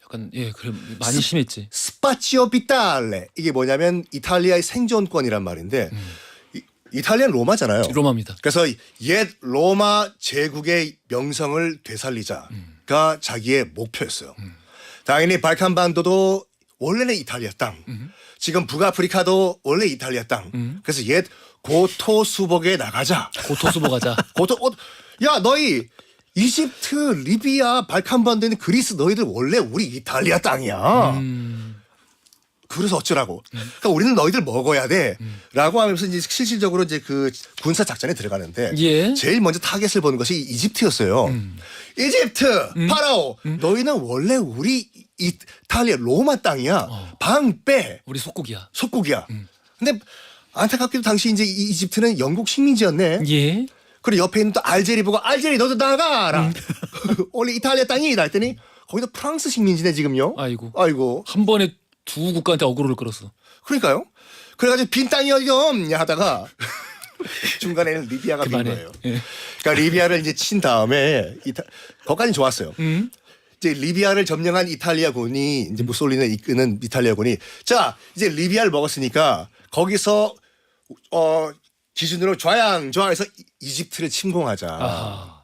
약간 그래 많이 심했지. 스파치오 비탈레 이게 뭐냐면 이탈리아의 생존권이란 말인데 이탈리아는 로마잖아요. 로마입니다. 그래서 옛 로마 제국의 명성을 되살리자가 자기의 목표였어요. 당연히 발칸반도도 원래는 이탈리아 땅. 지금 북아프리카도 원래 이탈리아 땅. 그래서 옛 고토 수복에 나가자. 고토수보 가자. 야 너희 이집트, 리비아, 발칸반도는 그리스 너희들 원래 우리 이탈리아 땅이야. 그래서 어쩌라고. 그러니까 우리는 너희들 먹어야 돼. 라고 하면서 이제 실질적으로 이제 그 군사 작전에 들어가는데 예. 제일 먼저 타겟을 보는 것이 이집트였어요. 이집트, 파라오, 너희는 원래 우리 이탈리아 로마 땅이야. 방 빼. 우리 속국이야. 속국이야. 근데 안타깝게도 당시 이제 이집트는 영국 식민지였네. 예. 그리고 옆에 있는 또 알제리 보고 알제리 너도 나가라. 원래 이탈리아 땅이다 했더니 거기도 프랑스 식민지네 지금요. 아이고. 한 번에 두 국가한테 어그로를 끌었어. 그러니까요. 그래가지고 빈 땅이 어디 없냐 하다가 중간에는 리비아가 빈 그만해. 거예요. 예. 그러니까 리비아를 이제 친 다음에 거기까지 좋았어요. 이제 리비아를 점령한 이탈리아군이 이제 무솔리니를 이끄는 이탈리아군이 자 이제 리비아를 먹었으니까 거기서 기준으로 좌양좌에서 이집트를 침공하자.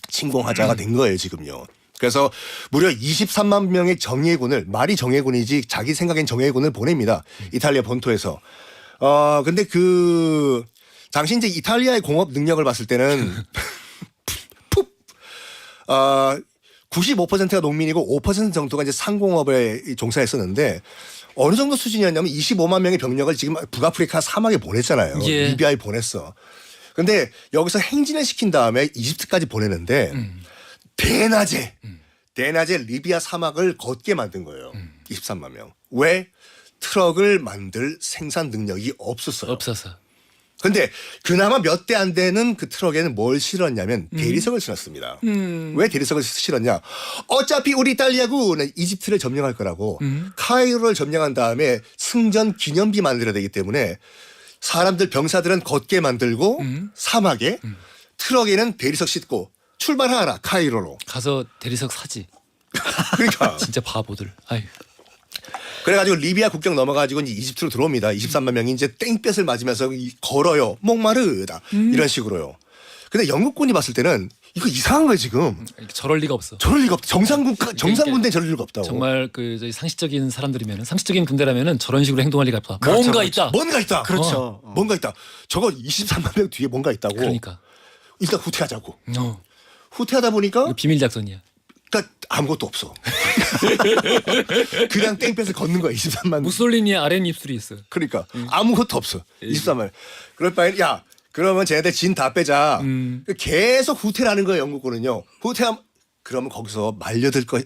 침공하자가 된 거예요 지금요. 그래서 무려 23만 명의 정예군을 말이 정예군이지 자기 생각엔 정예군을 보냅니다. 이탈리아 본토에서. 근데 그 당시 이제 이탈리아의 공업 능력을 봤을 때는 95%가 농민이고 5% 정도가 이제 상공업에 종사했었는데 어느 정도 수준이었냐면 25만 명의 병력을 지금 북아프리카 사막에 보냈잖아요. 예. 리비아에 보냈어. 근데 여기서 행진을 시킨 다음에 이집트까지 보내는데 대낮에 리비아 사막을 걷게 만든 거예요. 23만 명. 왜? 트럭을 만들 생산 능력이 없었어요. 없어서. 근데 그나마 몇 대 안 되는 그 트럭에는 뭘 실었냐면 대리석을 실었습니다. 왜 대리석을 실었냐? 어차피 우리 이탈리아군은 이집트를 점령할 거라고 카이로를 점령한 다음에 승전 기념비 만들어야 되기 때문에 사람들 병사들은 걷게 만들고 사막에 트럭에는 대리석 싣고 출발하라 카이로로. 가서 대리석 사지. 그러니까 진짜 바보들. 아유. 그래가지고 리비아 국경 넘어가지고 이제 이집트로 들어옵니다. 23만 명이 이제 땡볕을 맞으면서 걸어요. 목마르다. 이런 식으로요. 근데 영국군이 봤을 때는 이거 이상한 거예요 지금. 저럴 리가 없어. 저럴 리가 없다. 정상군대 저럴 리가 없다고. 정말 그 저희 상식적인 사람들이면 상식적인 군대라면은 저런 식으로 행동할 리가 없다. 뭔가 있다. 뭔가 있다. 그렇죠. 뭔가 있다. 저거 23만 명 뒤에 뭔가 있다고. 그러니까. 일단 후퇴하자고. 어. 후퇴하다 보니까 이거 비밀 작전이야. 그러니까 아무것도 없어. 그냥 땡볕을 걷는 거야 23만. 무솔리니의 아랫입술이 있어. 그러니까 아무것도 없어. 23만. 그럴 바에는 야 그러면 쟤네들 진 다 빼자. 계속 후퇴를 하는 거예요 영국군은요. 후퇴하면 그러면 거기서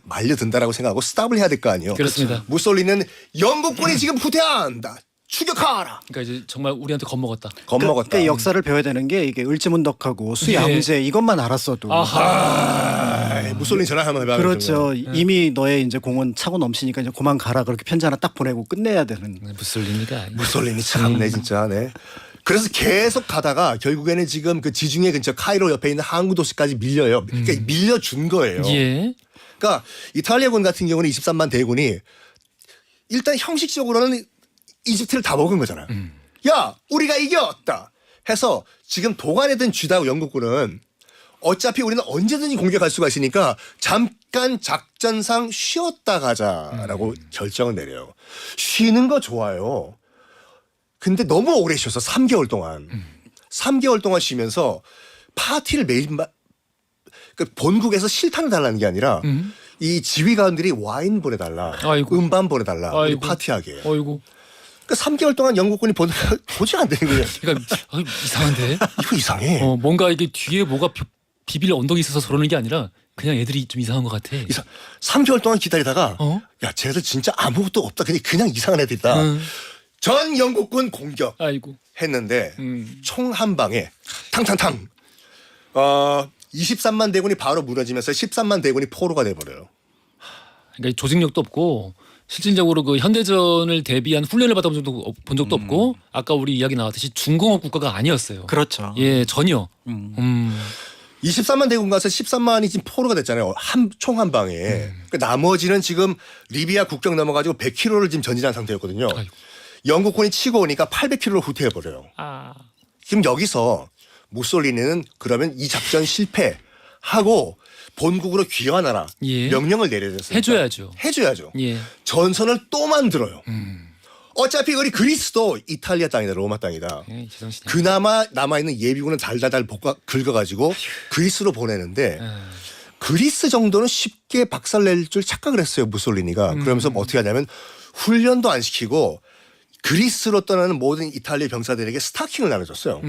말려든다라고 생각하고 스탑을 해야 될 거 아니에요. 그렇습니다. 무솔리는 영국군이 지금 후퇴한다. 추격하라. 그러니까 이제 정말 우리한테 겁먹었다. 겁먹었다. 그러니까 역사를 배워야 되는 게 이게 을지문덕하고 수양제 이것만 알았어도 무솔리니 전화 한번 해봐. 그렇죠. 이미 너의 이제 공은 차고 넘치니까 이제 그만 가라 그렇게 편지 하나 딱 보내고 끝내야 되는. 무솔리니가. 무솔리니 참네 진짜. 네. 그래서 계속 가다가 결국에는 지금 그 지중해 근처 카이로 옆에 있는 항구 도시까지 밀려요. 그러니까 밀려준 거예요. 예. 그러니까 이탈리아군 같은 경우는 23만 대군이 일단 형식적으로는 이집트를 다 먹은 거잖아. 야, 우리가 이겼다 해서 지금 도관에 든 쥐다고 영국군은 어차피 우리는 언제든지 공격할 수가 있으니까 잠깐 작전상 쉬었다 가자라고 결정을 내려요. 쉬는 거 좋아요. 근데 너무 오래 쉬었어. 3개월 동안. 3개월 동안 쉬면서 파티를 매일 그 본국에서 실탄을 달라는 게 아니라 이 지휘관들이 와인 보내달라. 아이고. 음반 보내달라. 우리 아이고. 파티하게. 어이구. 그 3개월 동안 영국군이 보지 안 되는 거예요. 그러니까 이상한데. 이거 이상해. 뭔가 이게 뒤에 뭐가 비빌 언덕이 있어서 저러는 게 아니라 그냥 애들이 좀 이상한 것 같아. 3개월 동안 기다리다가 어? 야 쟤네들 진짜 아무것도 없다. 그냥 이상한 애들이다. 전 영국군 공격 아이고. 했는데 총 한 방에 탕탕탕 23만 대군이 바로 무너지면서 13만 대군이 포로가 돼버려요. 그러니까 조직력도 없고 실질적으로 그 현대전을 대비한 훈련을 받아본 적도 없고 아까 우리 이야기 나왔듯이 중공업 국가가 아니었어요. 그렇죠. 예, 전혀. 23만 대군 가서 13만이 지금 포로가 됐잖아요. 총 한 방에. 그 나머지는 지금 리비아 국경 넘어가지고 100km를 지금 전진한 상태였거든요. 아이고. 영국군이 치고 오니까 800km로 후퇴해버려요. 지금 여기서 무솔리니는 그러면 이 작전 실패하고 본국으로 귀환하라 예. 명령을 내려줬어요. 해줘야죠. 예. 전선을 또 만들어요. 어차피 우리 그리스도 이탈리아 땅이다, 로마 땅이다. 예, 제정신이 그나마 남아있는 예비군은 달달달 긁어가지고 그리스로 보내는데 그리스 정도는 쉽게 박살낼 줄 착각을 했어요, 무솔리니가. 그러면서 어떻게 하냐면 훈련도 안 시키고 그리스로 떠나는 모든 이탈리아 병사들에게 스타킹을 나눠줬어요.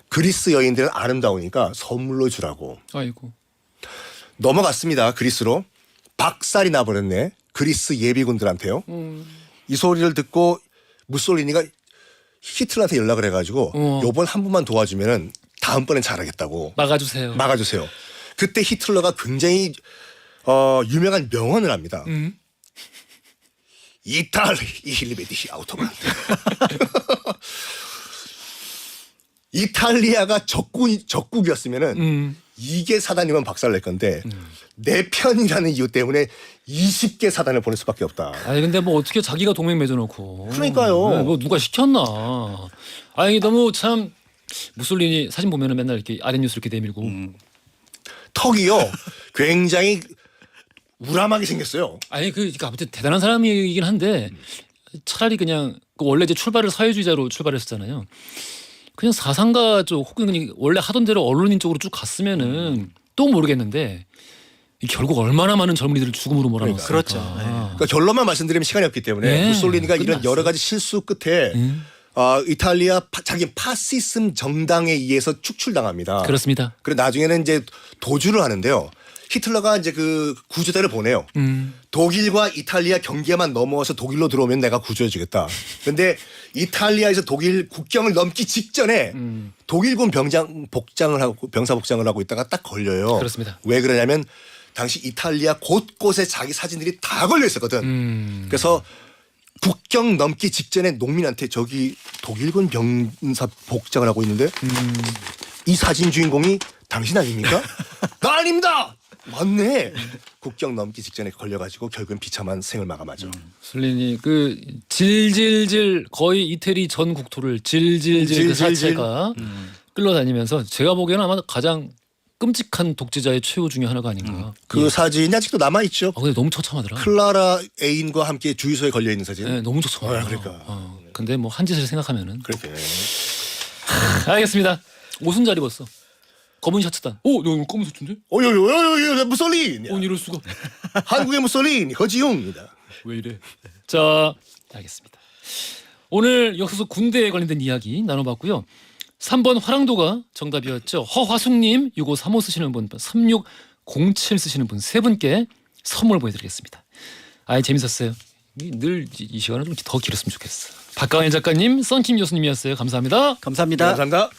그리스 여인들은 아름다우니까 선물로 주라고. 아이고. 넘어갔습니다. 그리스로. 박살이 나버렸네. 그리스 예비군들한테요. 이 소리를 듣고 무솔리니가 히틀러한테 연락을 해가지고 요번 한 번만 도와주면은 다음번엔 잘하겠다고. 막아주세요. 그때 히틀러가 굉장히 유명한 명언을 합니다. 이탈리베디시 아우토만. 이탈리아가 적국이었으면은 이게 사단이면 박살낼 건데 내 편이라는 이유 때문에 20개 사단을 보낼 수밖에 없다. 아니 근데 뭐 어떻게 자기가 동맹 맺어놓고. 그러니까요. 네, 뭐 누가 시켰나. 아니 너무 참 무솔리니 사진 보면은 맨날 이렇게 아랫뉴스 이렇게 내밀고. 턱이요. 굉장히 우람하게 생겼어요. 아니 그러니까 아무튼 대단한 사람이긴 한데 차라리 그냥 그 원래 이제 출발을 사회주의자로 출발했었잖아요. 그냥 사상가 쪽 혹은 그냥 원래 하던 대로 언론인 쪽으로 쭉 갔으면은 또 모르겠는데 결국 얼마나 많은 젊은이들을 죽음으로 몰아넣었을까. 그렇죠. 네. 그러니까 결론만 말씀드리면 시간이 없기 때문에 네. 무솔리니가 이런 끝났어요. 여러 가지 실수 끝에 이탈리아 자기 파시즘 정당에 의해서 축출당합니다. 그렇습니다. 그리고 나중에는 이제 도주를 하는데요. 히틀러가 이제 그 구조대를 보내요. 독일과 이탈리아 경계만 넘어와서 독일로 들어오면 내가 구조해주겠다. 근데 이탈리아에서 독일 국경을 넘기 직전에 독일군 병사 복장을 하고 있다가 딱 걸려요. 그렇습니다. 왜 그러냐면 당시 이탈리아 곳곳에 자기 사진들이 다 걸려 있었거든. 그래서 국경 넘기 직전에 농민한테 저기 독일군 병사 복장을 하고 있는데 이 사진 주인공이 당신 아닙니까? 나 아닙니다. 맞네. 국경 넘기 직전에 걸려가지고 결국은 비참한 생을 마감하죠. 슬린이 그 질질질 거의 이태리 전 국토를 질질질 그 사체가 끌려다니면서 제가 보기에는 아마 가장 끔찍한 독재자의 최후 중에 하나가 아닌가. 그 사진이 아직도 남아 있죠. 근데 너무 처참하더라. 클라라 애인과 함께 주유소에 걸려 있는 사진. 네, 너무 처참해. 그러니까. 근데 뭐 한 짓을 생각하면은 그렇게. 알겠습니다. 옷은 잘 입었어. 검은 셔츠단. 오, 너 검은 셔츠인데? 오요요요요 무솔리니. 이럴 수가. 한국의 무솔리니 허지웅입니다. 왜 이래? 자, 알겠습니다. 오늘 역사 속 군대에 관련된 이야기 나눠봤고요. 3번 화랑도가 정답이었죠. 허화숙님, 6535 쓰시는 분, 3607 쓰시는 분 세 분께 선물 보내드리겠습니다. 아예 재밌었어요. 늘 이 시간은 좀 더 길었으면 좋겠어. 박가일 작가님, 썬킴 교수님이었어요. 감사합니다. 감사합니다. 감사합니다.